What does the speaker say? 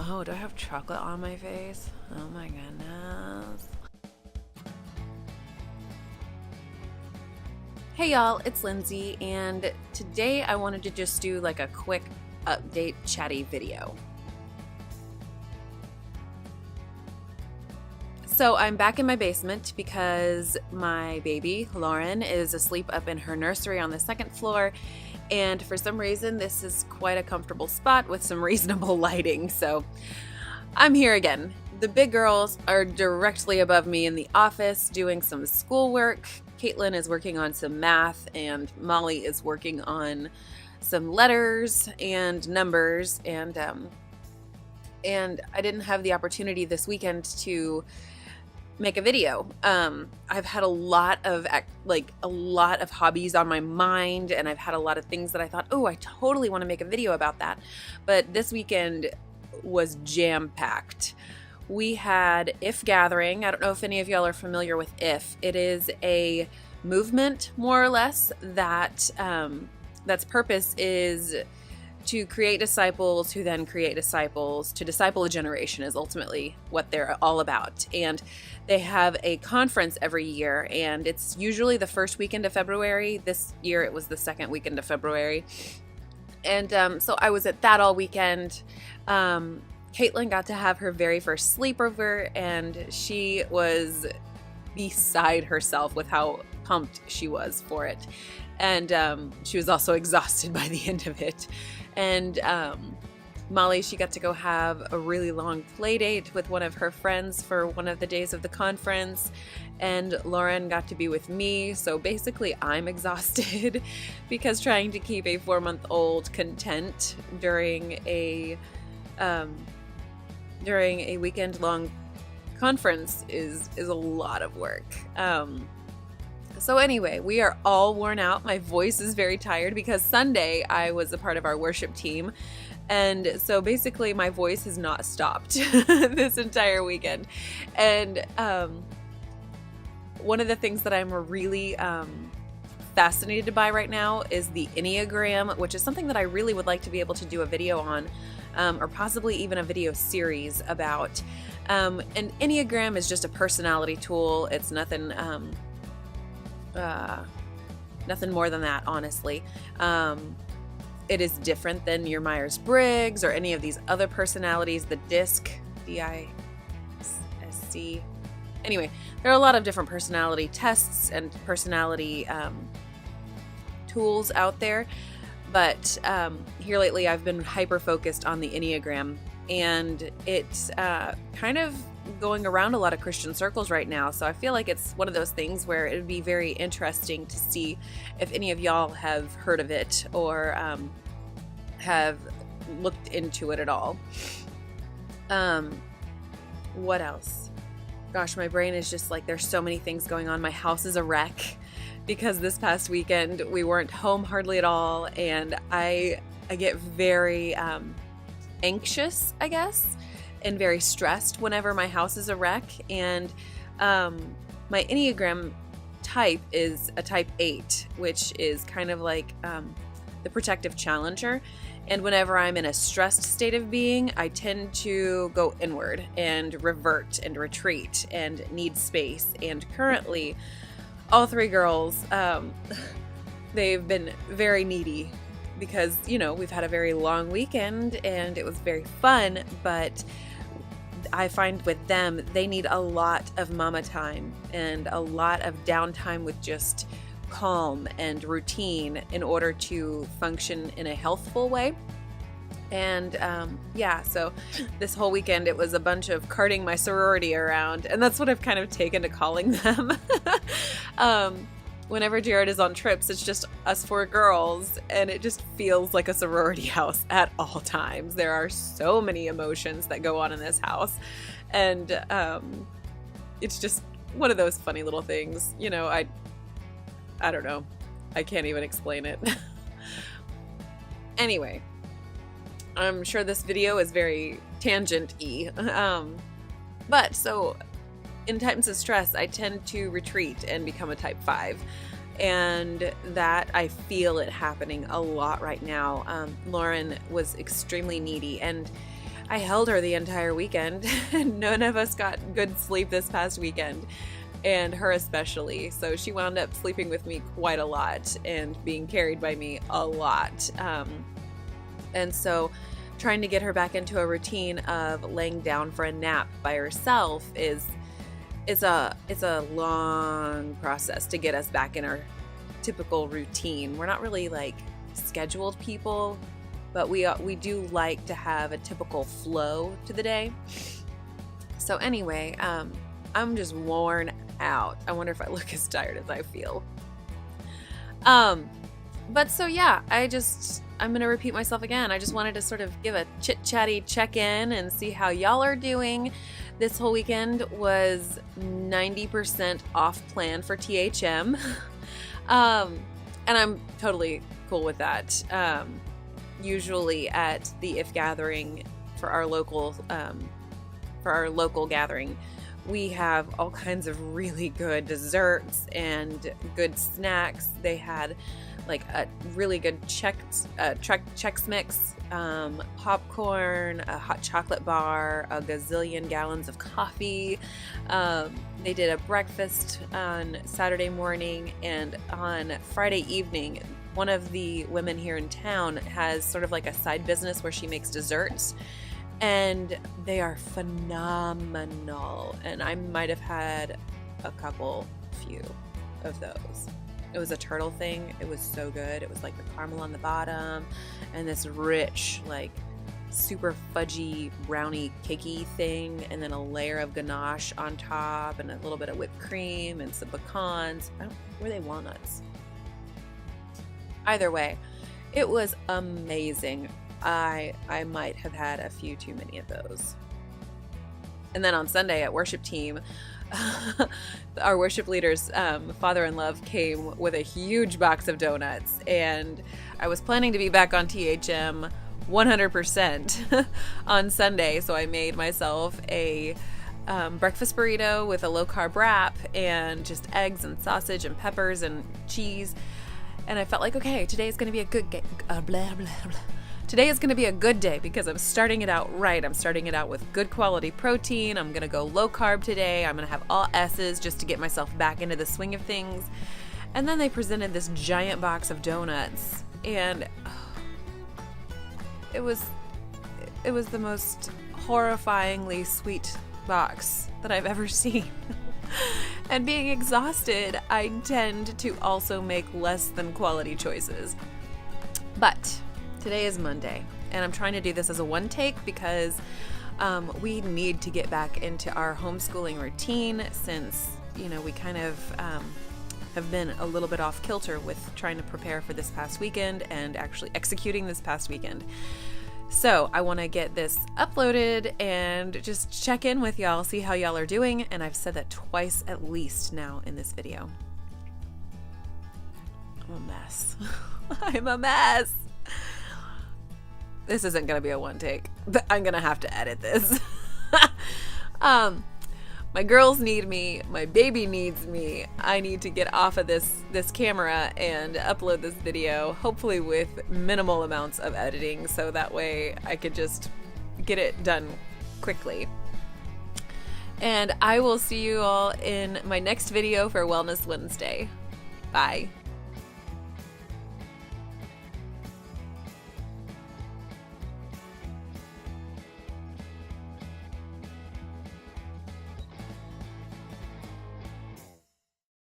Oh, do I have chocolate on my face? Oh my goodness. Hey y'all, it's Lindsay, and today I wanted to just do like a quick update chatty video. So I'm back in my basement because my baby, Lauren, is asleep up in her nursery on the second floor, and for some reason this is quite a comfortable spot with some reasonable lighting, so I'm here again. The big girls are directly above me in the office doing some schoolwork. Katelyn is working on some math, and Molly is working on some letters and numbers, and I didn't have the opportunity this weekend to make a video. I've had a lot of hobbies on my mind, and I've had a lot of things that I thought, oh, I totally want to make a video about that. But this weekend was jam-packed. We had IF Gathering. I don't know if any of y'all are familiar with IF. It is a movement, more or less, that's purpose is to create disciples who then create disciples. To disciple a generation is ultimately what they're all about. And they have a conference every year, and it's usually the first weekend of February. This year it was the second weekend of February. And so I was at that all weekend. Katelyn got to have her very first sleepover, and she was beside herself with how pumped she was for it. And she was also exhausted by the end of it. And Molly, she got to go have a really long play date with one of her friends for one of the days of the conference. And Lauren got to be with me. So basically I'm exhausted because trying to keep a 4-month-old content during a weekend-long conference is a lot of work. So anyway, we are all worn out. My voice is very tired because Sunday I was a part of our worship team. And so basically my voice has not stopped this entire weekend. And one of the things that I'm really fascinated by right now is the Enneagram, which is something that I really would like to be able to do a video on, or possibly even a video series about. And Enneagram is just a personality tool. It's nothing more than that, honestly. It is different than your Myers-Briggs or any of these other personalities, the DISC, D-I-S-C. Anyway, there are a lot of different personality tests and personality tools out there, but here lately I've been hyper-focused on the Enneagram, and it's kind of going around a lot of Christian circles right now, so I feel like it's one of those things where it would be very interesting to see if any of y'all have heard of it or have looked into it at all. What else? Gosh, my brain is just like, there's so many things going on. My house is a wreck because this past weekend we weren't home hardly at all, and I get very anxious, I guess, and very stressed whenever my house is a wreck. And my Enneagram type is a type 8, which is kind of like the protective challenger. And whenever I'm in a stressed state of being, I tend to go inward and revert and retreat and need space. And currently, all 3 girls, they've been very needy because, you know, we've had a very long weekend and it was very fun, but I find with them, they need a lot of mama time and a lot of downtime with just calm and routine in order to function in a healthful way. And so this whole weekend it was a bunch of carting my sorority around, and that's what I've kind of taken to calling them. Whenever Jared is on trips, it's just us 4 girls, and it just feels like a sorority house at all times. There are so many emotions that go on in this house, and it's just one of those funny little things. You know, I don't know. I can't even explain it. Anyway, I'm sure this video is very tangent-y. But so in times of stress, I tend to retreat and become a type 5. And that I feel it happening a lot right now. Lauren was extremely needy, and I held her the entire weekend. None of us got good sleep this past weekend, and her especially. So she wound up sleeping with me quite a lot and being carried by me a lot. And so trying to get her back into a routine of laying down for a nap by herself is a long process to get us back in our typical routine. We're not really like scheduled people, but we do like to have a typical flow to the day. So anyway, I'm just worn out. I wonder if I look as tired as I feel. But so yeah, I'm going to repeat myself again. I just wanted to sort of give a chit-chatty check-in and see how y'all are doing. This whole weekend was 90% off plan for THM. And I'm totally cool with that. Usually at the If Gathering for our local gathering, we have all kinds of really good desserts and good snacks. They had like a really good Chex Mix, popcorn, a hot chocolate bar, a gazillion gallons of coffee. They did a breakfast on Saturday morning, and on Friday evening, one of the women here in town has sort of like a side business where she makes desserts, and they are phenomenal. And I might have had a few of those. It was a turtle thing. It was so good. It was like the caramel on the bottom and this rich, like super fudgy brownie cakey thing, and then a layer of ganache on top and a little bit of whipped cream and some pecans. Were they walnuts? Either way, it was amazing. I might have had a few too many of those. And then on Sunday at worship team, our worship leader's father-in-law came with a huge box of donuts, and I was planning to be back on THM 100% on Sunday, so I made myself a breakfast burrito with a low-carb wrap and just eggs and sausage and peppers and cheese. And I felt like, okay, today is going to be a good Today is going to be a good day because I'm starting it out right. I'm starting it out with good quality protein. I'm going to go low carb today. I'm going to have all S's just to get myself back into the swing of things. And then they presented this giant box of donuts, and it was the most horrifyingly sweet box that I've ever seen. And being exhausted, I tend to also make less than quality choices. But today is Monday, and I'm trying to do this as a one take because we need to get back into our homeschooling routine since, we kind of have been a little bit off kilter with trying to prepare for this past weekend and actually executing this past weekend. So I want to get this uploaded and just check in with y'all, see how y'all are doing, and I've said that twice at least now in this video. I'm a mess. I'm a mess. This isn't going to be a one take, but I'm going to have to edit this. My girls need me. My baby needs me. I need to get off of this camera and upload this video, hopefully with minimal amounts of editing, so that way I could just get it done quickly. And I will see you all in my next video for Wellness Wednesday. Bye.